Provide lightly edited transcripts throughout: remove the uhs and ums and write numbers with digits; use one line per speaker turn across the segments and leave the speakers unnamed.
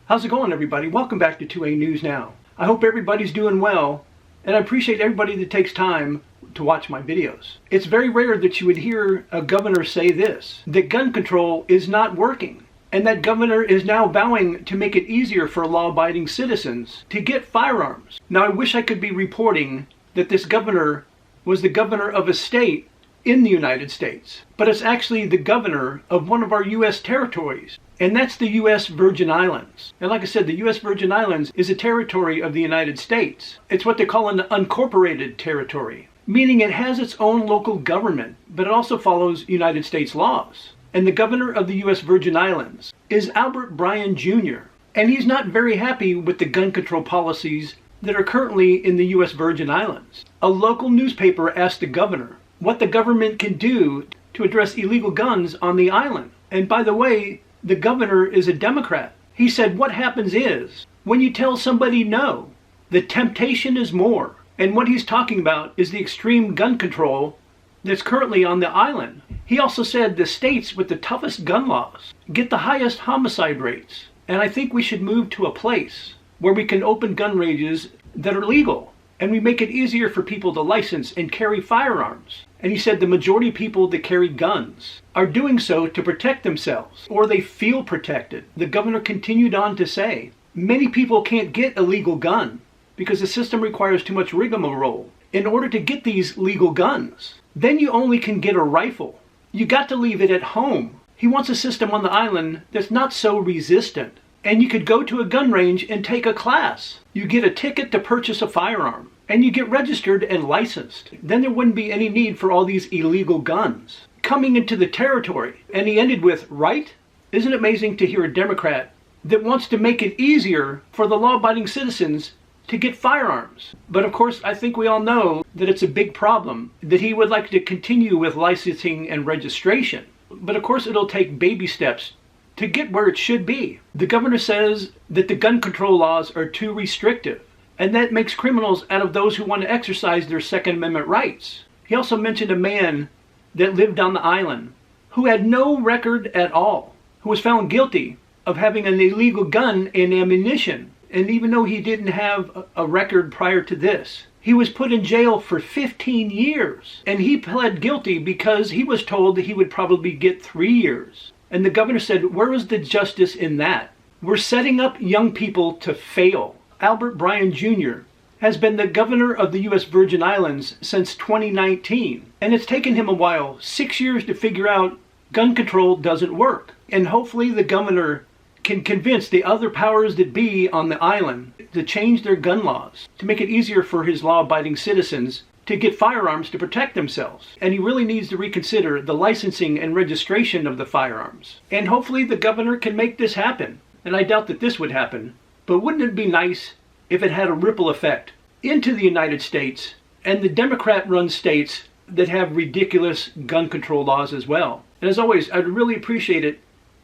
How's it going, everybody? Welcome back to 2A News Now. I hope everybody's doing well, and I appreciate everybody that takes time to watch my videos. It's very rare that you would hear a governor say this, that gun control is not working, and that governor is now vowing to make it easier for law-abiding citizens to get firearms. Now, I wish I could be reporting that this governor was the governor of a state in the United States, but it's actually the governor of one of our U.S. territories, and that's the U.S. Virgin Islands. And like I said, the U.S. Virgin Islands is a territory of the United States. It's what they call an unincorporated territory, meaning it has its own local government, but it also follows United States laws. And the governor of the U.S. Virgin Islands is Bryan Jr., and he's not very happy with the gun control policies that are currently in the U.S. Virgin Islands. A local newspaper asked the governor what the government can do to address illegal guns on the island. And by the way, the governor is a Democrat. He said what happens is, when you tell somebody no, the temptation is more. And what he's talking about is the extreme gun control that's currently on the island. He also said the states with the toughest gun laws get the highest homicide rates. And I think we should move to a place where we can open gun ranges that are legal, and we make it easier for people to license and carry firearms. And he said the majority of people that carry guns are doing so to protect themselves, or they feel protected. The governor continued on to say, many people can't get a legal gun because the system requires too much rigmarole in order to get these legal guns. Then you only can get a rifle. You got to leave it at home. He wants a system on the island that's not so resistant. And you could go to a gun range and take a class. You get a ticket to purchase a firearm, and you get registered and licensed. Then there wouldn't be any need for all these illegal guns coming into the territory. And he ended with, right? Isn't it amazing to hear a Democrat that wants to make it easier for the law-abiding citizens to get firearms? But of course, I think we all know that it's a big problem, that he would like to continue with licensing and registration. But of course, it'll take baby steps to get where it should be. The governor says that the gun control laws are too restrictive, and that makes criminals out of those who want to exercise their Second Amendment rights. He also mentioned a man that lived on the island who had no record at all, who was found guilty of having an illegal gun and ammunition. And even though he didn't have a record prior to this, he was put in jail for 15 years. And he pled guilty because he was told that he would probably get 3 years. And the governor said, where is the justice in that? We're setting up young people to fail. Bryan Jr. has been the governor of the U.S. Virgin Islands since 2019. And it's taken him a while, 6 years, to figure out gun control doesn't work. And hopefully the governor can convince the other powers that be on the island to change their gun laws, to make it easier for his law-abiding citizens to get firearms to protect themselves. And he really needs to reconsider the licensing and registration of the firearms. And hopefully the governor can make this happen. And I doubt that this would happen, but wouldn't it be nice if it had a ripple effect into the United States and the Democrat-run states that have ridiculous gun control laws as well? And as always, I'd really appreciate it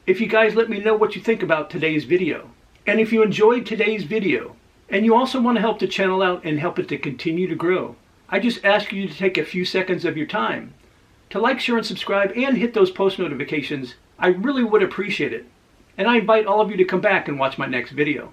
if you guys let me know what you think about today's video. And if you enjoyed today's video, and you also want to help the channel out and help it to continue to grow, I just ask you to take a few seconds of your time to like, share, and subscribe, and hit those post notifications. I really would appreciate it. And I invite all of you to come back and watch my next video.